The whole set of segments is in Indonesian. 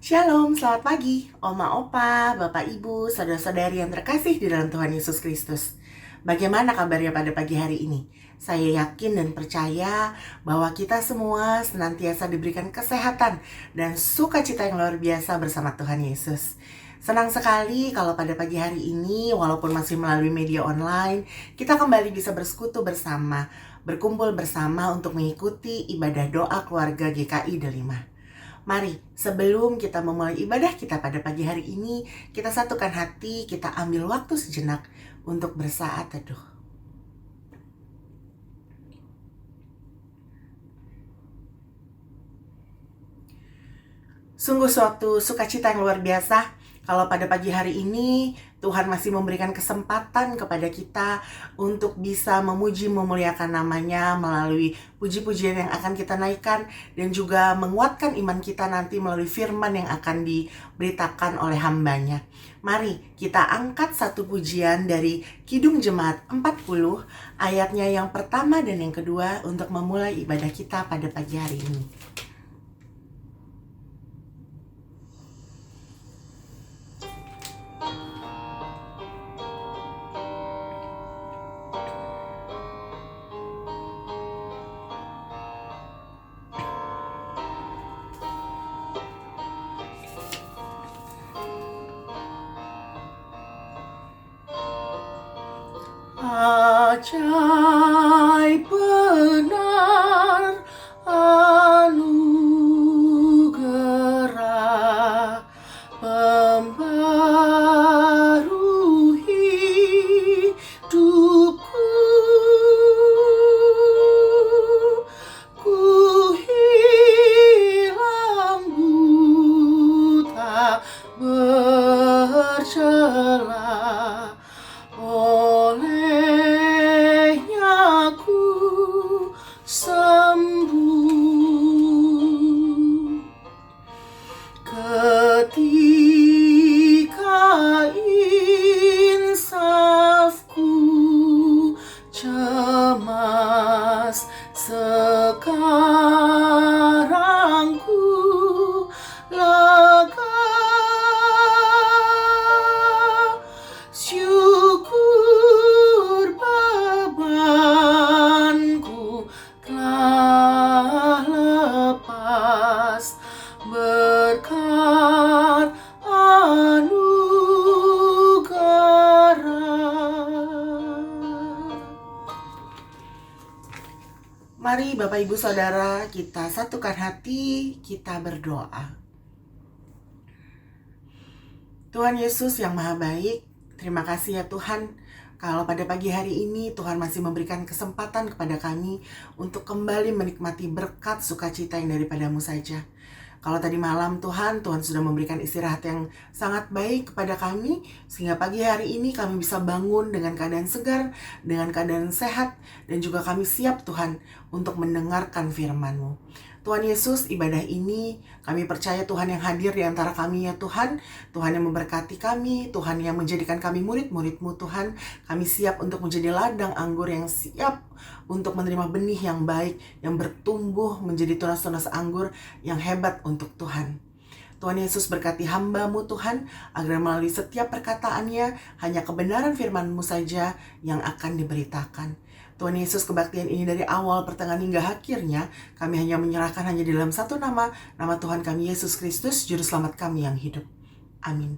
Shalom, selamat pagi, Oma Opa, Bapak Ibu, saudara-saudari yang terkasih di dalam Tuhan Yesus Kristus. Bagaimana kabarnya pada pagi hari ini? Saya yakin dan percaya bahwa kita semua senantiasa diberikan kesehatan dan sukacita yang luar biasa bersama Tuhan Yesus. Senang sekali kalau pada pagi hari ini, walaupun masih melalui media online, kita kembali bisa bersekutu bersama, berkumpul bersama untuk mengikuti ibadah doa keluarga GKI Delima. Mari, sebelum kita memulai ibadah kita pada pagi hari ini, kita satukan hati, kita ambil waktu sejenak untuk bersaat teduh. Sungguh suatu sukacita yang luar biasa kalau pada pagi hari ini Tuhan masih memberikan kesempatan kepada kita untuk bisa memuji memuliakan namanya melalui puji-pujian yang akan kita naikkan dan juga menguatkan iman kita nanti melalui firman yang akan diberitakan oleh hambanya. Mari kita angkat satu pujian dari Kidung Jemaat 40 ayatnya yang pertama dan yang kedua untuk memulai ibadah kita pada pagi hari ini. Ajaib benar anugerah pembaru hidupku, ku hilang buta bercela. Olehnya ku sembuh ketika insafku cemas. Sekarang ku lega, syukur bebanku telah lepas berkat anugerah. Mari Bapak Ibu Saudara kita satukan hati, kita berdoa. Tuhan Yesus yang Maha Baik, terima kasih ya Tuhan, kalau pada pagi hari ini Tuhan masih memberikan kesempatan kepada kami untuk kembali menikmati berkat sukacita yang daripadamu saja. Kalau tadi malam Tuhan sudah memberikan istirahat yang sangat baik kepada kami, sehingga pagi hari ini kami bisa bangun dengan keadaan segar, dengan keadaan sehat, dan juga kami siap Tuhan untuk mendengarkan firman-Mu. Tuhan Yesus, ibadah ini kami percaya Tuhan yang hadir di antara kami ya Tuhan, Tuhan yang memberkati kami, Tuhan yang menjadikan kami murid-murid-Mu Tuhan. Kami siap untuk menjadi ladang anggur yang siap untuk menerima benih yang baik, yang bertumbuh menjadi tunas-tunas anggur yang hebat untuk Tuhan. Tuhan Yesus berkati hamba-Mu Tuhan, agar melalui setiap perkataannya, hanya kebenaran firman-Mu saja yang akan diberitakan. Tuhan Yesus, kebaktian ini dari awal, pertengahan hingga akhirnya, kami hanya menyerahkan hanya di dalam satu nama Tuhan kami Yesus Kristus, Juru Selamat kami yang hidup. Amin.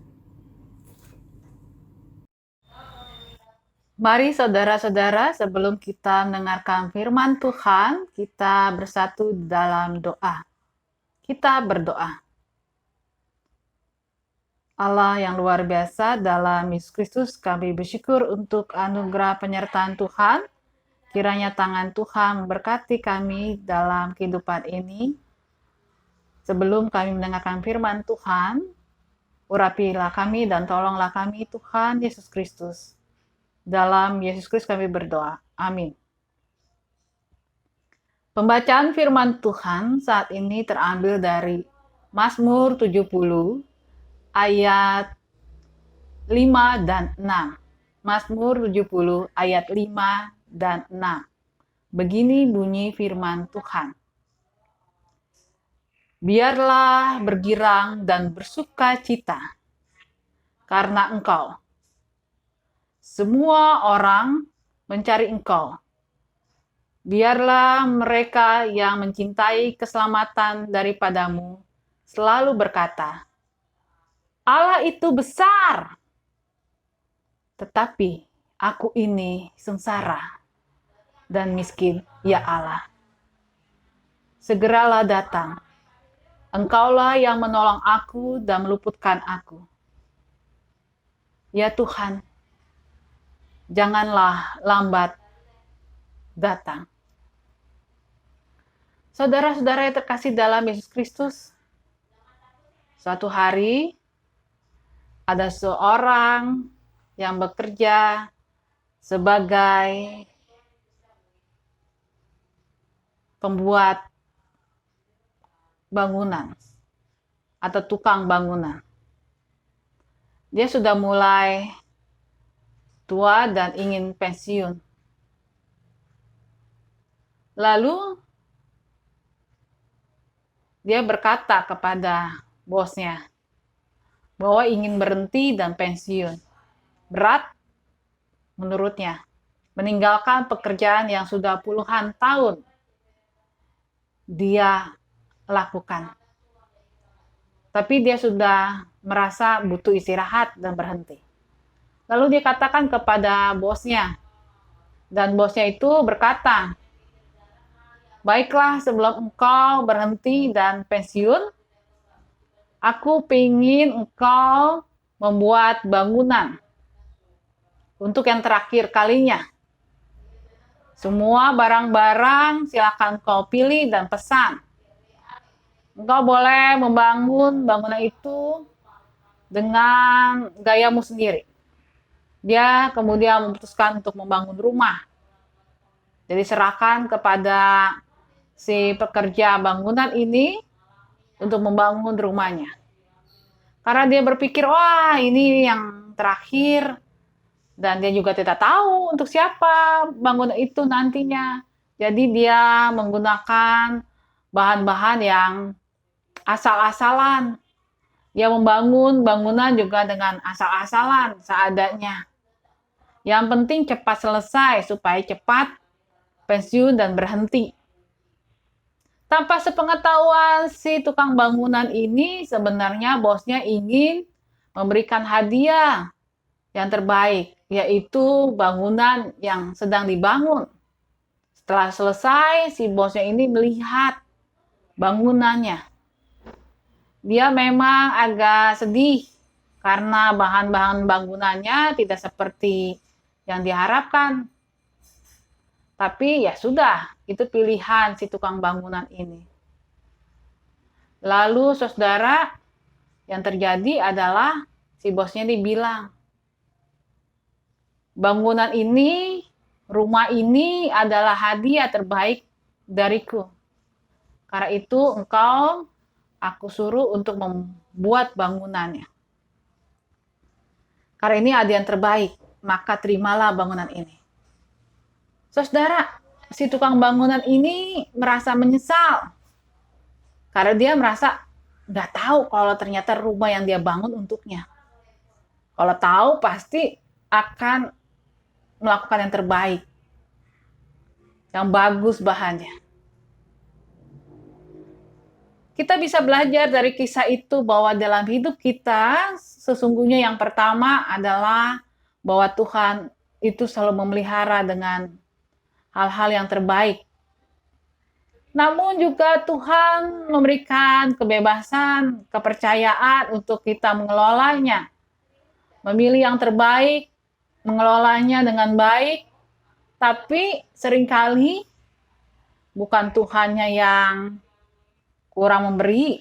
Mari saudara-saudara, sebelum kita mendengarkan firman Tuhan, kita bersatu dalam doa. Kita berdoa. Allah yang luar biasa, dalam Yesus Kristus kami bersyukur untuk anugerah penyertaan Tuhan. Kiranya tangan Tuhan memberkati kami dalam kehidupan ini. Sebelum kami mendengarkan firman Tuhan, urapilah kami dan tolonglah kami Tuhan Yesus Kristus. Dalam Yesus Kristus kami berdoa. Amin. Pembacaan firman Tuhan saat ini terambil dari Mazmur 70 ayat 5 dan 6. Mazmur 70 ayat 5 dan 6. Begini bunyi firman Tuhan. Biarlah bergirang dan bersuka cita karena Engkau. Semua orang mencari Engkau. Biarlah mereka yang mencintai keselamatan daripadamu selalu berkata, Allah itu besar, tetapi aku ini sengsara dan miskin, ya Allah. Segeralah datang. Engkaulah yang menolong aku dan meluputkan aku. Ya Tuhan, janganlah lambat datang. Saudara-saudara yang terkasih dalam Yesus Kristus, suatu hari ada seorang yang bekerja sebagai pembuat bangunan atau tukang bangunan. Dia sudah mulai tua dan ingin pensiun. Lalu dia berkata kepada bosnya bahwa ingin berhenti dan pensiun. Berat menurutnya, meninggalkan pekerjaan yang sudah puluhan tahun dia lakukan. Tapi dia sudah merasa butuh istirahat dan berhenti. Lalu dia katakan kepada bosnya, dan bosnya itu berkata, baiklah, sebelum engkau berhenti dan pensiun, aku ingin engkau membuat bangunan untuk yang terakhir kalinya. Semua barang-barang silakan kau pilih dan pesan. Engkau boleh membangun bangunan itu dengan gayamu sendiri. Dia kemudian memutuskan untuk membangun rumah. Jadi serahkan kepada si pekerja bangunan ini untuk membangun rumahnya. Karena dia berpikir, wah ini yang terakhir. Dan dia juga tidak tahu untuk siapa bangunan itu nantinya. Jadi dia menggunakan bahan-bahan yang asal-asalan. Dia membangun bangunan juga dengan asal-asalan, seadanya. Yang penting cepat selesai supaya cepat pensiun dan berhenti. Tanpa sepengetahuan si tukang bangunan ini, sebenarnya bosnya ingin memberikan hadiah yang terbaik, yaitu bangunan yang sedang dibangun. Setelah selesai, si bosnya ini melihat bangunannya. Dia memang agak sedih karena bahan-bahan bangunannya tidak seperti yang diharapkan. Tapi ya sudah, itu pilihan si tukang bangunan ini. Lalu saudara, yang terjadi adalah si bosnya dibilang, bangunan ini, rumah ini adalah hadiah terbaik dariku. Karena itu engkau, aku suruh untuk membuat bangunannya. Karena ini hadiah yang terbaik, maka terimalah bangunan ini. Saudara, si tukang bangunan ini merasa menyesal. Karena dia merasa nggak tahu kalau ternyata rumah yang dia bangun untuknya. Kalau tahu pasti akan melakukan yang terbaik. Yang bagus bahannya. Kita bisa belajar dari kisah itu bahwa dalam hidup kita, sesungguhnya yang pertama adalah bahwa Tuhan itu selalu memelihara dengan hal-hal yang terbaik. Namun juga Tuhan memberikan kebebasan, kepercayaan untuk kita mengelolanya. Memilih yang terbaik, mengelolanya dengan baik, tapi seringkali bukan Tuhannya yang kurang memberi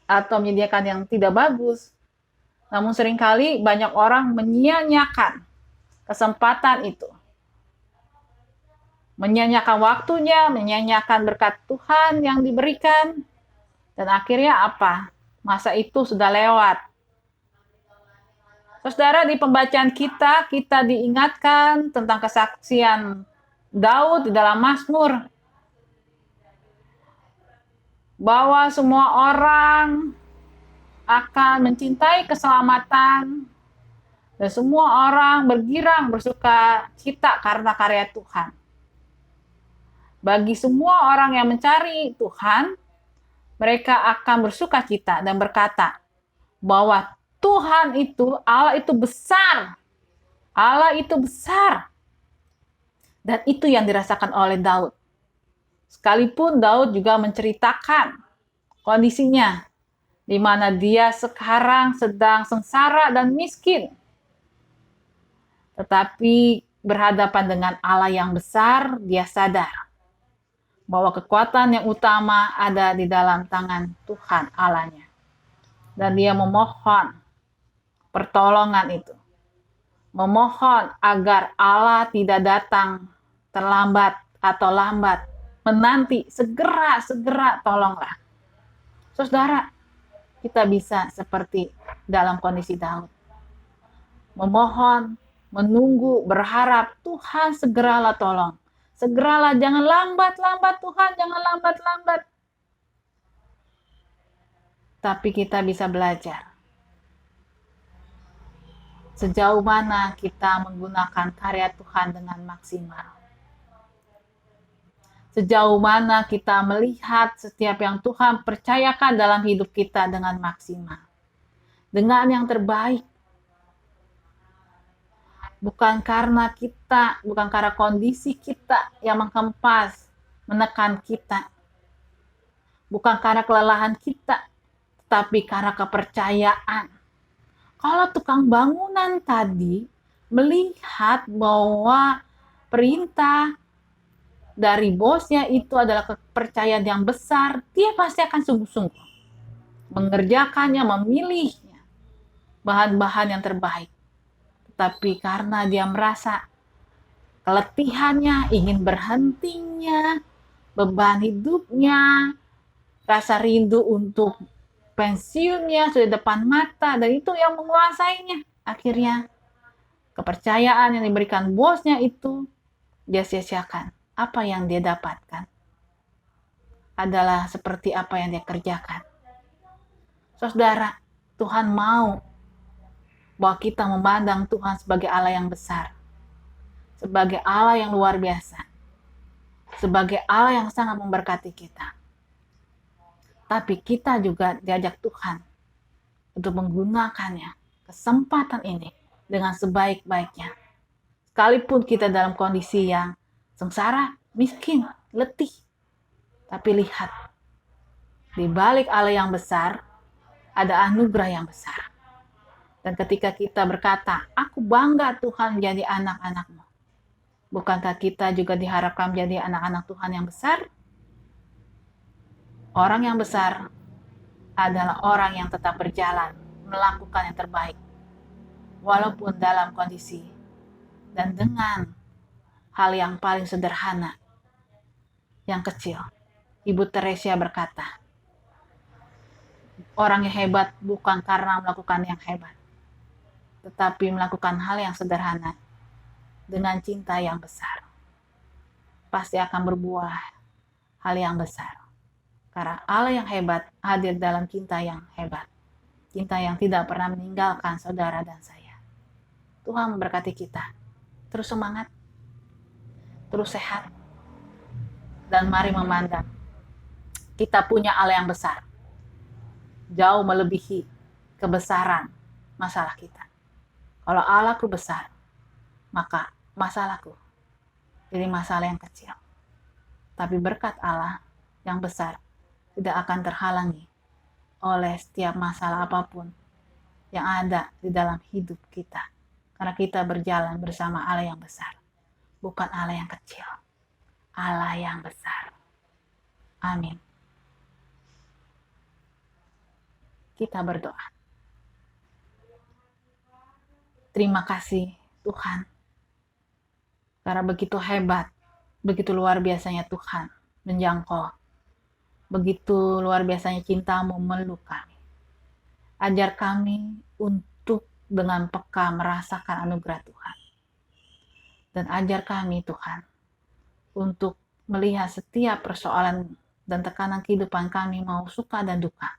atau menyediakan yang tidak bagus. Namun seringkali banyak orang menyia-nyiakan kesempatan itu. Menyia-nyiakan waktunya, menyia-nyiakan berkat Tuhan yang diberikan. Dan akhirnya apa? Masa itu sudah lewat. Saudara, di pembacaan kita diingatkan tentang kesaksian Daud di dalam Mazmur. bahwa semua orang akan mencintai keselamatan dan semua orang bergirang bersuka cita karena karya Tuhan. Bagi semua orang yang mencari Tuhan, mereka akan bersuka cita dan berkata bahwa Tuhan itu, Allah itu besar. Allah itu besar. Dan itu yang dirasakan oleh Daud. Sekalipun Daud juga menceritakan kondisinya, di mana dia sekarang sedang sengsara dan miskin. Tetapi berhadapan dengan Allah yang besar, dia sadar bahwa kekuatan yang utama ada di dalam tangan Tuhan Allahnya. Dan dia memohon pertolongan itu. Memohon agar Allah tidak datang terlambat atau lambat. Menanti, segera tolonglah. Saudara, kita bisa seperti dalam kondisi Daud. Memohon, menunggu, berharap Tuhan segeralah tolong. Segeralah, jangan lambat-lambat Tuhan, jangan lambat-lambat. Tapi kita bisa belajar. Sejauh mana kita menggunakan karya Tuhan dengan maksimal. Sejauh mana kita melihat setiap yang Tuhan percayakan dalam hidup kita dengan maksimal. Dengan yang terbaik. Bukan karena kondisi kita yang menghempas, menekan kita. Bukan karena kelelahan kita, tapi karena kepercayaan. Kalau tukang bangunan tadi melihat bahwa perintah dari bosnya itu adalah kepercayaan yang besar, dia pasti akan sungguh-sungguh mengerjakannya, memilihnya bahan-bahan yang terbaik. Tapi karena dia merasa keletihannya, ingin berhentinya, beban hidupnya, rasa rindu untuk pensiunnya sudah depan mata, dan itu yang menguasainya. Akhirnya kepercayaan yang diberikan bosnya itu dia sia-siakan. Apa yang dia dapatkan adalah seperti apa yang dia kerjakan. Saudara, Tuhan mau bahwa kita memandang Tuhan sebagai Allah yang besar, sebagai Allah yang luar biasa, sebagai Allah yang sangat memberkati kita. Tapi kita juga diajak Tuhan untuk menggunakannya, kesempatan ini dengan sebaik-baiknya. Sekalipun kita dalam kondisi yang sengsara, miskin, letih. Tapi lihat, di balik Allah yang besar, ada anugerah yang besar. Dan ketika kita berkata, aku bangga Tuhan menjadi anak-anak-Mu. Bukankah kita juga diharapkan menjadi anak-anak Tuhan yang besar? Orang yang besar adalah orang yang tetap berjalan, melakukan yang terbaik. Walaupun dalam kondisi dan dengan hal yang paling sederhana, yang kecil. Ibu Teresia berkata, orang yang hebat bukan karena melakukan yang hebat, tetapi melakukan hal yang sederhana dengan cinta yang besar. Pasti akan berbuah hal yang besar. Karena Allah yang hebat hadir dalam cinta yang hebat. Cinta yang tidak pernah meninggalkan saudara dan saya. Tuhan memberkati kita. Terus semangat. Terus sehat. Dan mari memandang. Kita punya Allah yang besar. Jauh melebihi kebesaran masalah kita. Kalau Allahku besar, maka masalahku jadi masalah yang kecil. Tapi berkat Allah yang besar tidak akan terhalangi oleh setiap masalah apapun yang ada di dalam hidup kita. Karena kita berjalan bersama Allah yang besar. Bukan Allah yang kecil. Allah yang besar. Amin. Kita berdoa. Terima kasih Tuhan. Karena begitu hebat, begitu luar biasanya Tuhan menjangkau. Begitu luar biasanya cinta-Mu meluk kami. Ajar kami untuk dengan peka merasakan anugerah Tuhan. Dan ajar kami Tuhan untuk melihat setiap persoalan dan tekanan kehidupan kami, mau suka dan duka,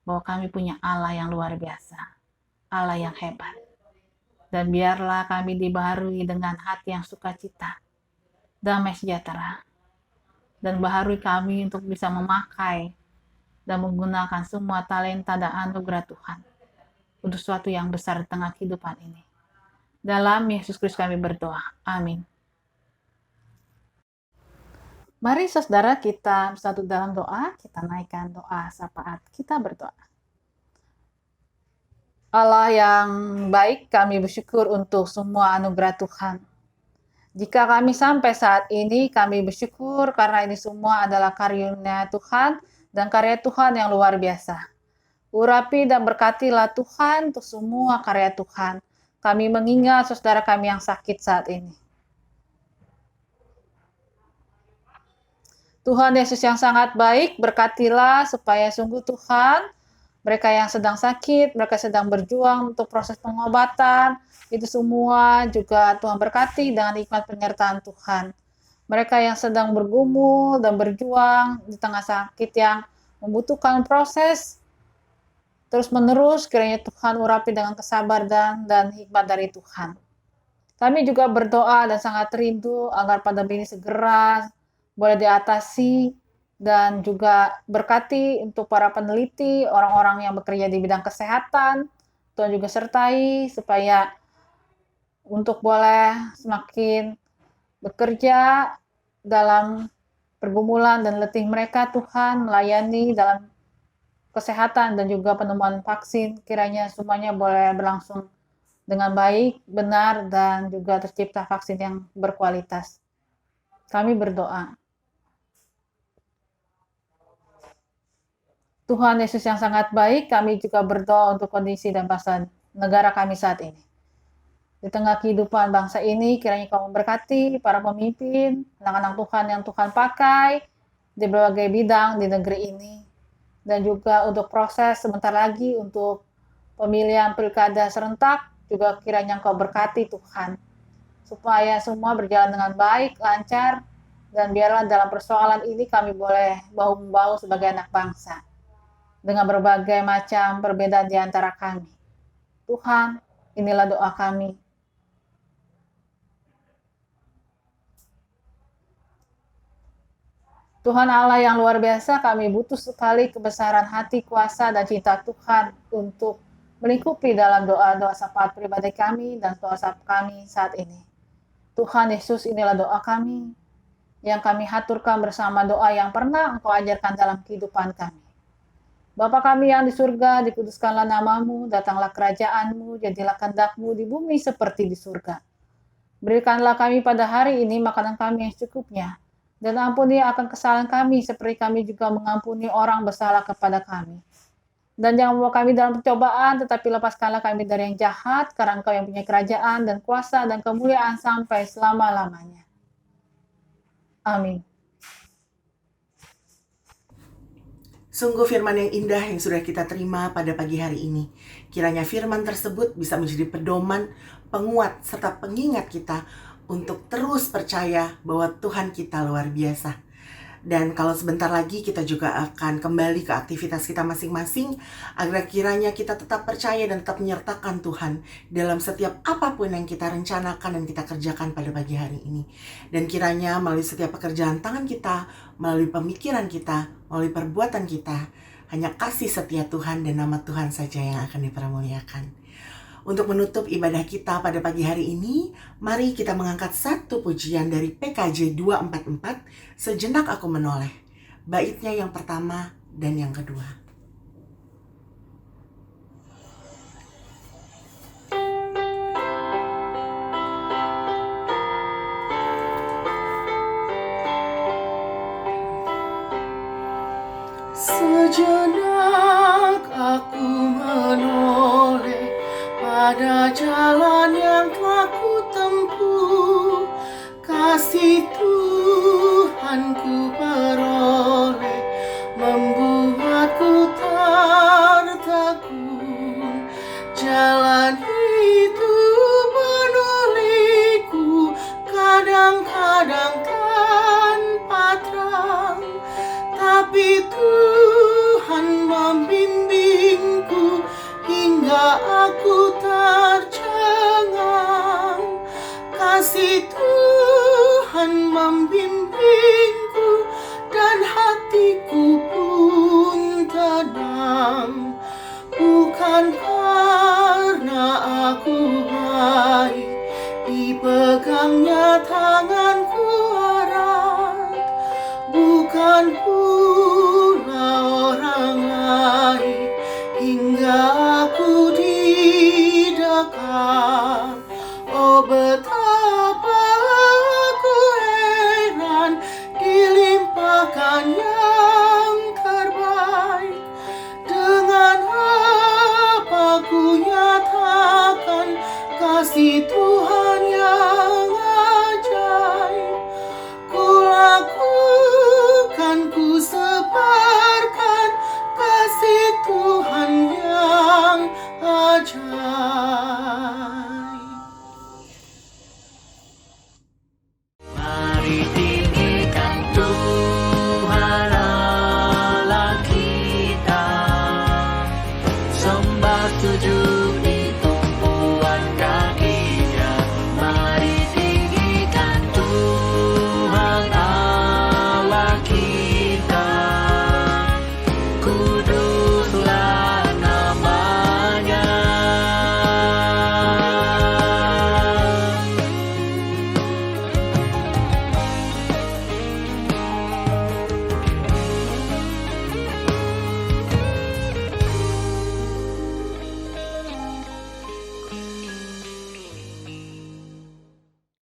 bahwa kami punya Allah yang luar biasa, Allah yang hebat. Dan biarlah kami dibaharui dengan hati yang sukacita, damai sejahtera, dan baharui kami untuk bisa memakai dan menggunakan semua talenta dan anugerah Tuhan untuk sesuatu yang besar di tengah kehidupan ini. Dalam Yesus Kristus kami berdoa. Amin. Mari saudara kita bersatu dalam doa, kita naikkan doa syafaat, kita berdoa. Allah yang baik, kami bersyukur untuk semua anugerah Tuhan. Jika kami sampai saat ini, kami bersyukur karena ini semua adalah karunia Tuhan dan karya Tuhan yang luar biasa. Urapi dan berkatilah Tuhan untuk semua karya Tuhan. Kami mengingat saudara kami yang sakit saat ini. Tuhan Yesus yang sangat baik, berkatilah supaya sungguh Tuhan, mereka yang sedang sakit, mereka sedang berjuang untuk proses pengobatan, itu semua juga Tuhan berkati dengan hikmat penyertaan Tuhan. Mereka yang sedang bergumul dan berjuang di tengah sakit yang membutuhkan proses terus-menerus, kiranya Tuhan urapi dengan kesabaran dan hikmat dari Tuhan. Kami juga berdoa dan sangat rindu agar pandemi ini segera boleh diatasi, dan juga berkati untuk para peneliti, orang-orang yang bekerja di bidang kesehatan. Tuhan juga sertai supaya untuk boleh semakin bekerja dalam pergumulan dan letih mereka, Tuhan, melayani dalam kesehatan dan juga penemuan vaksin. Kiranya semuanya boleh berlangsung dengan baik, benar, dan juga tercipta vaksin yang berkualitas. Kami berdoa. Tuhan Yesus yang sangat baik, kami juga berdoa untuk kondisi dan bangsa negara kami saat ini. Di tengah kehidupan bangsa ini, kiranya Kau memberkati para pemimpin, anak-anak Tuhan yang Tuhan pakai di berbagai bidang di negeri ini. Dan juga untuk proses sebentar lagi untuk pemilihan pilkada serentak, juga kiranya Kau berkati Tuhan. Supaya semua berjalan dengan baik, lancar, dan biarlah dalam persoalan ini kami boleh bahu-membahu sebagai anak bangsa. Dengan berbagai macam perbedaan di antara kami. Tuhan, inilah doa kami. Tuhan Allah yang luar biasa, kami butuh sekali kebesaran hati, kuasa, dan cinta Tuhan untuk melingkupi dalam doa-doa syafaat pribadi kami dan doa syafaat kami saat ini. Tuhan Yesus, inilah doa kami yang kami haturkan bersama doa yang pernah Engkau ajarkan dalam kehidupan kami. Bapa kami yang di surga, dikuduskanlah namamu, datanglah kerajaan-Mu, jadilah kehendak-Mu di bumi seperti di surga. Berikanlah kami pada hari ini makanan kami yang secukupnya, dan ampuni akan kesalahan kami, seperti kami juga mengampuni orang bersalah kepada kami. Dan jangan membawa kami dalam pencobaan, tetapi lepaskanlah kami dari yang jahat, karena Engkau yang punya kerajaan dan kuasa dan kemuliaan sampai selama-lamanya. Amin. Sungguh firman yang indah yang sudah kita terima pada pagi hari ini. Kiranya firman tersebut bisa menjadi pedoman, penguat, serta pengingat kita untuk terus percaya bahwa Tuhan kita luar biasa. Dan kalau sebentar lagi kita juga akan kembali ke aktivitas kita masing-masing, agar kiranya kita tetap percaya dan tetap menyertakan Tuhan dalam setiap apapun yang kita rencanakan dan kita kerjakan pada pagi hari ini. Dan kiranya melalui setiap pekerjaan tangan kita, melalui pemikiran kita, melalui perbuatan kita, hanya kasih setia Tuhan dan nama Tuhan saja yang akan dipermuliakan. Untuk menutup ibadah kita pada pagi hari ini, mari kita mengangkat satu pujian dari PKJ 244, Sejenak Aku Menoleh. Baitnya yang pertama dan yang kedua. Sejenak aku menoleh pada jalan yang telah ku tempuh, kasih Tuhan ku peroleh, membuatku Kasih Tuhan membimbingku dan hatiku pun tenang, bukan karena aku baik, dipegangnya tanganku erat, bukan